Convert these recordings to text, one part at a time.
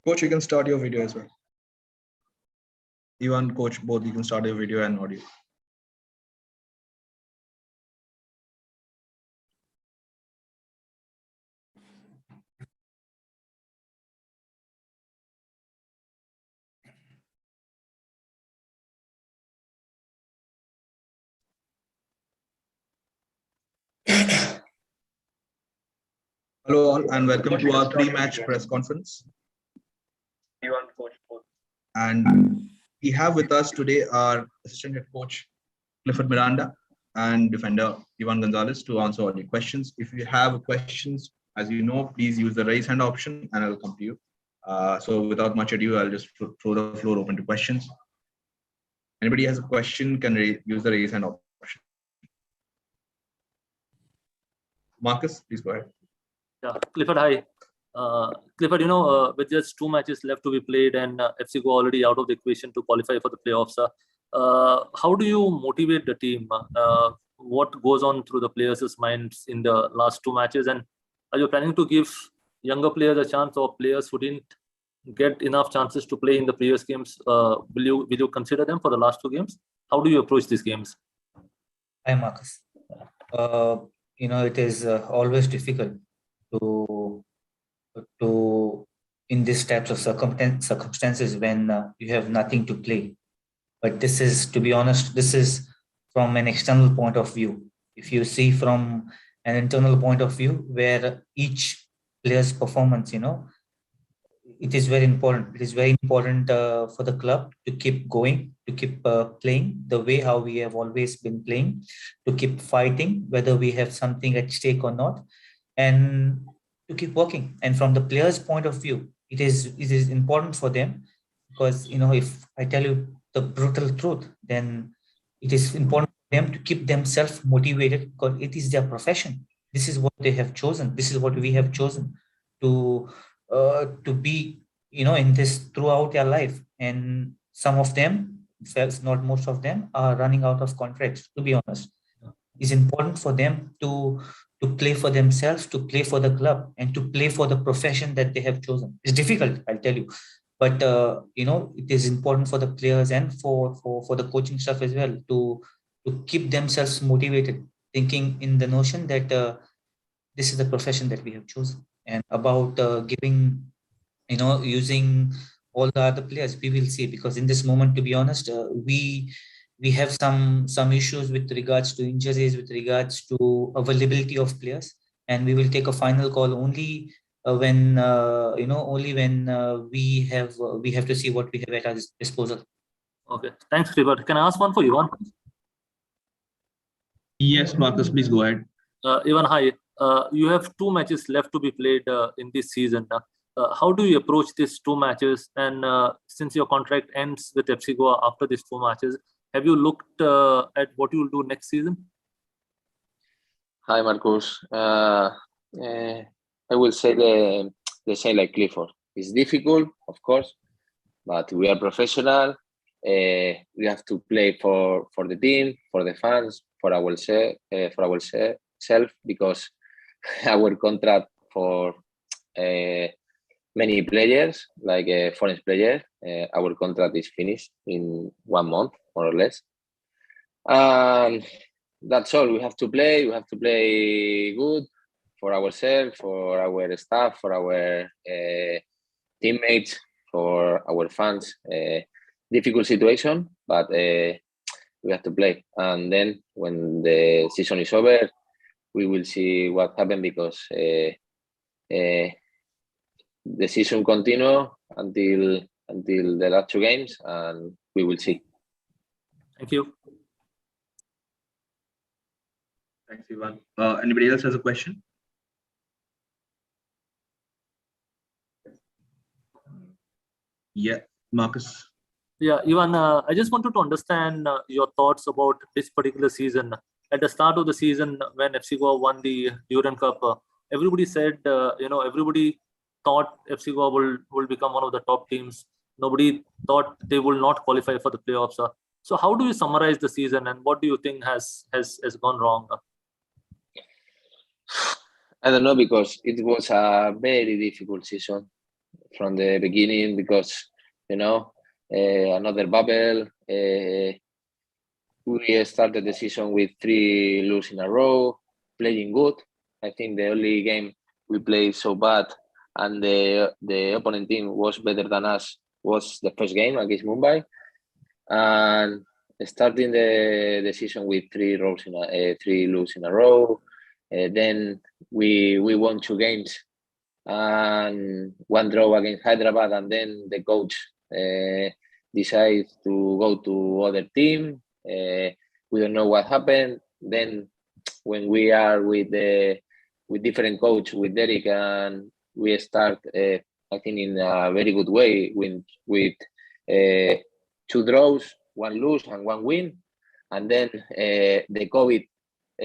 Coach, you can start your video as well. Ivan, Coach, both you can start your video and audio. Hello all and welcome to our pre-match press conference. And we have with us today our assistant head coach Clifford Miranda and defender Ivan Gonzalez to answer all your questions. If you have questions, as you know, please use the raise hand option and I'll come to you. So without much ado, I'll just throw the floor open to questions. Anybody has a question can use the raise hand option. Marcus, please go ahead. Yeah, Clifford, hi. Clifford, with just 2 matches left to be played and FC Goa already out of the equation to qualify for the playoffs, how do you motivate the team? What goes on through the players' minds in the last 2 matches? And are you planning to give younger players a chance, or players who didn't get enough chances to play in the previous games? Will you consider them for the last 2 games? How do you approach these games? Hi, Marcus. It is always difficult to in these types of circumstances when you have nothing to play. But this is, to be honest, this is from an external point of view. If you see from an internal point of view, where each player's performance, it is very important. It is very important for the club to keep going, to keep playing the way how we have always been playing, to keep fighting, whether we have something at stake or not, and to keep working. And from the players' point of view, it is important for them, because if I tell you the brutal truth, then it is important for them to keep themselves motivated, because it is their profession. This is what they have chosen. This is what we have chosen to be, in this throughout their life. And some of them, in fact, not most of them, are running out of contracts, to be honest. It's important for them to play for themselves, to play for the club, and to play for the profession that they have chosen. It's difficult, I'll tell you. But, it is important for the players and for the coaching staff as well to keep themselves motivated, thinking in the notion that this is the profession that we have chosen. And about giving, using all the other players, we will see, because in this moment, to be honest, we have some issues with regards to injuries, with regards to availability of players, and we will take a final call only when we have to see what we have at our disposal. Okay, thanks, Clifford. Can I ask one for Ivan? Yes, Marcus, please go ahead. Ivan, hi. You have 2 matches left to be played in this season. How do you approach these 2 matches? And since your contract ends with FC Goa after these 2 matches, have you looked at what you will do next season? Hi, Marcus. I will say the same like Clifford. It's difficult, of course, but we are professional. We have to play for the team, for the fans, for ourselves, because our contract for many players, like foreign players, our contract is finished in 1 month, more or less. That's all. We have to play. We have to play good for ourselves, for our staff, for our teammates, for our fans. Difficult situation, but we have to play. And then when the season is over, we will see what happened, because the season continue until the last 2 games, and we will see. Thank you. Thanks, Ivan. Anybody else has a question? Yeah, Marcus. Yeah, Ivan, I just wanted to understand your thoughts about this particular season. At the start of the season, when FC Goa won the Duran Cup, everybody said, everybody thought FC Goa will become one of the top teams. Nobody thought they will not qualify for the playoffs. So how do you summarize the season, and what do you think has gone wrong? I don't know, because it was a very difficult season from the beginning because, another bubble. We started the season with 3 losses in a row, playing good. I think the only game we played so bad and the opponent team was better than us was the first game against Mumbai. And starting the season with 3 losses in a row. Then we won 2 games and 1 draw against Hyderabad, and then the coach decided to go to other team. We don't know what happened. Then when we are with different coach, with Derrick, and we start, I think, in a very good way with 2 draws, 1 lose and 1 win. And then the COVID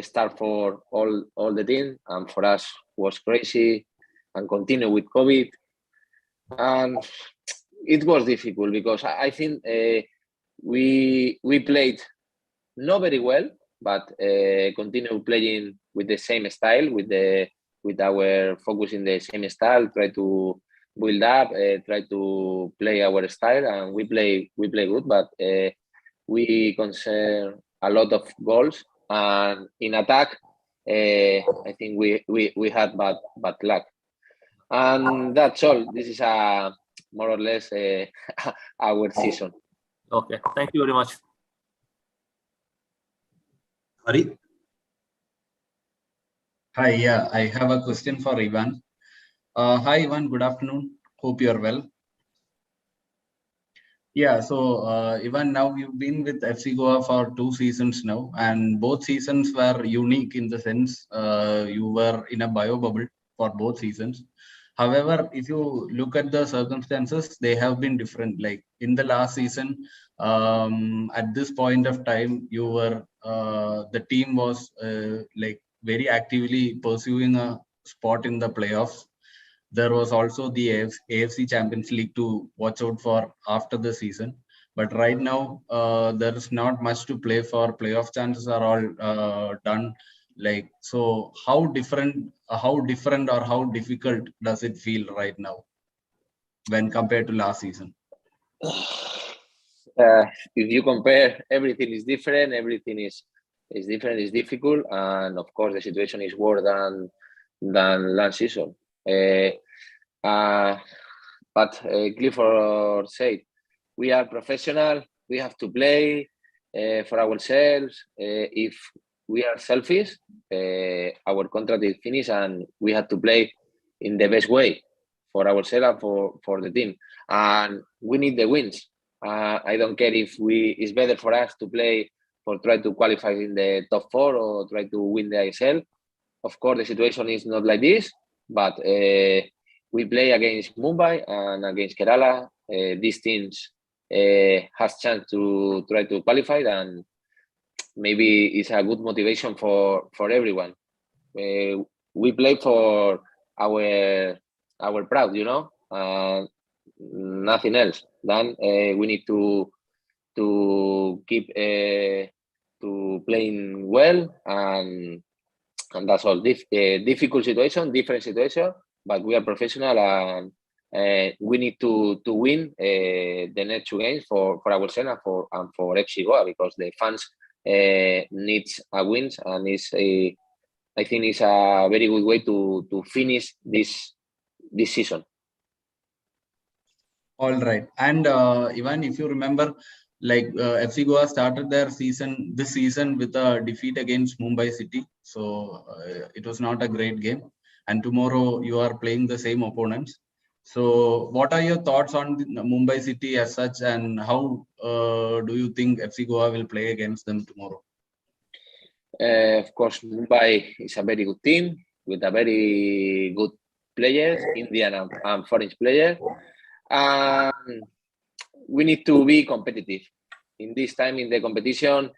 start for all the team, and for us was crazy, and continue with COVID. And it was difficult because I think we played not very well, but continue playing with the same style, with our focus in the same style, try to build up, try to play our style, and we play good, but we concern a lot of goals, and in attack, I think we had bad luck, and that's all. This is more or less our season. Okay, thank you very much. Hari? Hi, yeah, I have a question for Ivan. Hi, Ivan, good afternoon. Hope you are well. Yeah, so Ivan, now you've been with FC Goa for 2 seasons now, and both seasons were unique in the sense you were in a bio bubble for both seasons. However, if you look at the circumstances, they have been different. Like in the last season, at this point of time, you were the team was like very actively pursuing a spot in the playoffs. There was also the AFC Champions League to watch out for after the season. But right now, there is not much to play for. Playoff chances are all done. Like, so how different or how difficult does it feel right now when compared to last season? If you compare, everything is different. Everything is different. It's difficult, and of course, the situation is worse than last season. But Clifford said, we are professional. We have to play for ourselves. If we are selfish, our contract is finished, and we have to play in the best way for ourselves and for the team. And we need the wins. I don't care if it's better for us to play for try to qualify in the top 4 or try to win the ISL. Of course, the situation is not like this, but we play against Mumbai and against Kerala. These teams has chance to try to qualify, and maybe it's a good motivation for everyone. We play for our proud, nothing else. Then we need to keep to playing well, and that's all. Difficult situation, different situation, but we are professional, and we need to win the next 2 games for ourselves and for FC Goa, because the fans needs a win, and I think it's a very good way to finish this season. All right. And Ivan, if you remember, like FC Goa started their this season with a defeat against Mumbai City. So it was not a great game. And tomorrow you are playing the same opponents. So what are your thoughts on Mumbai City as such, and how do you think FC Goa will play against them tomorrow? Of course, Mumbai is a very good team with a very good players, Indian and foreign players. We need to be competitive. In this time in the competition,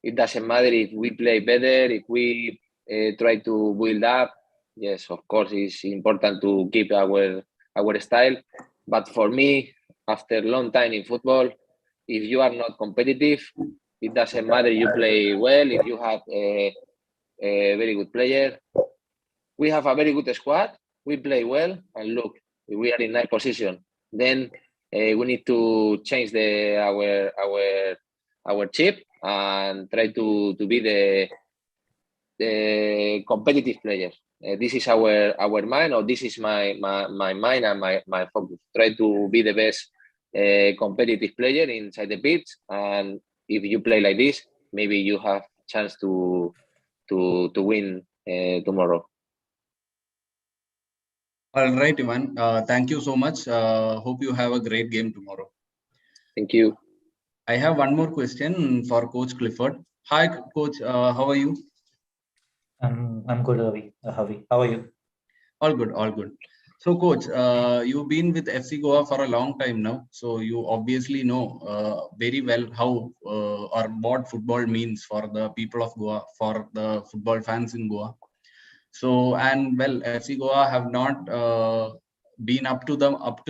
it doesn't matter if we play better, if we try to build up. Yes, of course, it's important to keep our style. But for me, after a long time in football, if you are not competitive, it doesn't matter you play well, if you have a very good player. We have a very good squad. We play well, and look, we are in ninth position. Then we need to change our chip and try to be the competitive player. This is our mind, or this is my mind and my focus. Try to be the best competitive player inside the pitch, and if you play like this, maybe you have chance to win tomorrow. All right, Ivan. Thank you so much. Hope you have a great game tomorrow. Thank you. I have one more question for Coach Clifford. Hi, Coach. How are you? I'm good, Ravi. Javi, how are you? All good, all good. So, Coach, you've been with FC Goa for a long time now, so you obviously know very well how or what football means for the people of Goa, for the football fans in Goa. So, and well, FC Goa have not been up to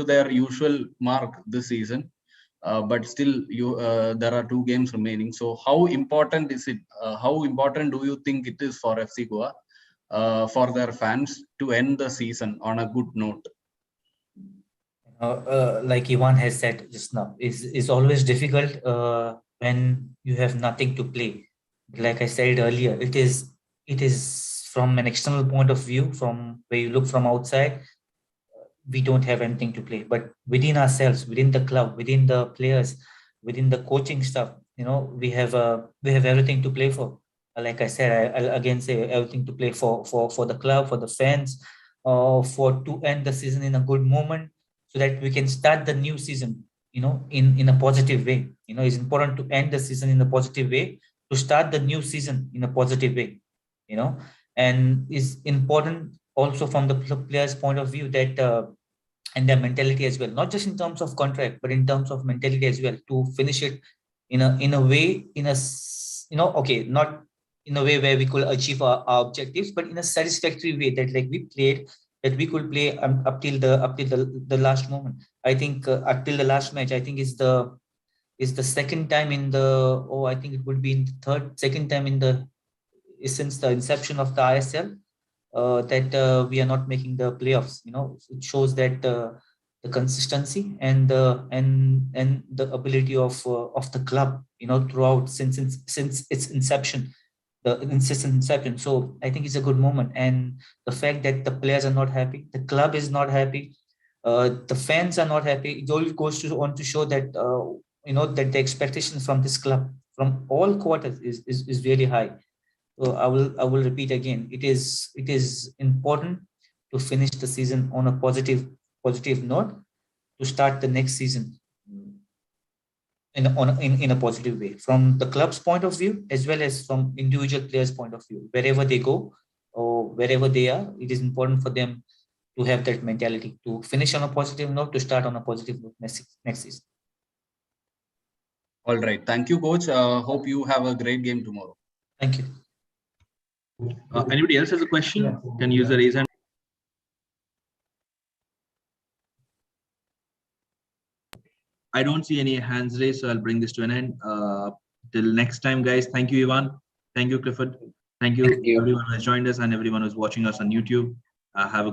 their usual mark this season. But still, there are 2 games remaining. So, how important is it? How important do you think it is for FC Goa, for their fans, to end the season on a good note? Like Ivan has said just now, it's always difficult when you have nothing to play. Like I said earlier, it is from an external point of view, from where you look from outside, we don't have anything to play. But within ourselves, within the club, within the players, within the coaching staff, we have everything to play for. Like I said, I'll again say everything to play for the club, for the fans, for to end the season in a good moment, so that we can start the new season, in a positive way. It's important to end the season in a positive way, to start the new season in a positive way, and it's important also from the players' point of view that and their mentality as well, not just in terms of contract, but in terms of mentality as well, to finish it in a way, okay, not in a way where we could achieve our objectives, but in a satisfactory way, that like that we could play up till the last moment. I think up till the last match, I think is the second time in the I think it would be in the second time since the inception of the ISL that we are not making the playoffs. It shows that the consistency and the ability of the club, throughout since its inception, the inception. So I think it's a good moment, and the fact that the players are not happy, the club is not happy, the fans are not happy. It all goes on to show that that the expectations from this club, from all quarters, is really high. So I will repeat again. It is important to finish the season on a positive note, to start the next season in a positive way, from the club's point of view as well as from individual players' point of view. Wherever they go or wherever they are, it is important for them to have that mentality, to finish on a positive note, to start on a positive note next season. All right. Thank you, Coach. Hope you have a great game tomorrow. Thank you. Anybody else has a question? Can use the raise hand. I don't see any hands raised, so I'll bring this to an end. Till next time, guys. Thank you, Ivan. Thank you, Clifford. Thank you, everyone who has joined us and everyone who's watching us on YouTube. Have a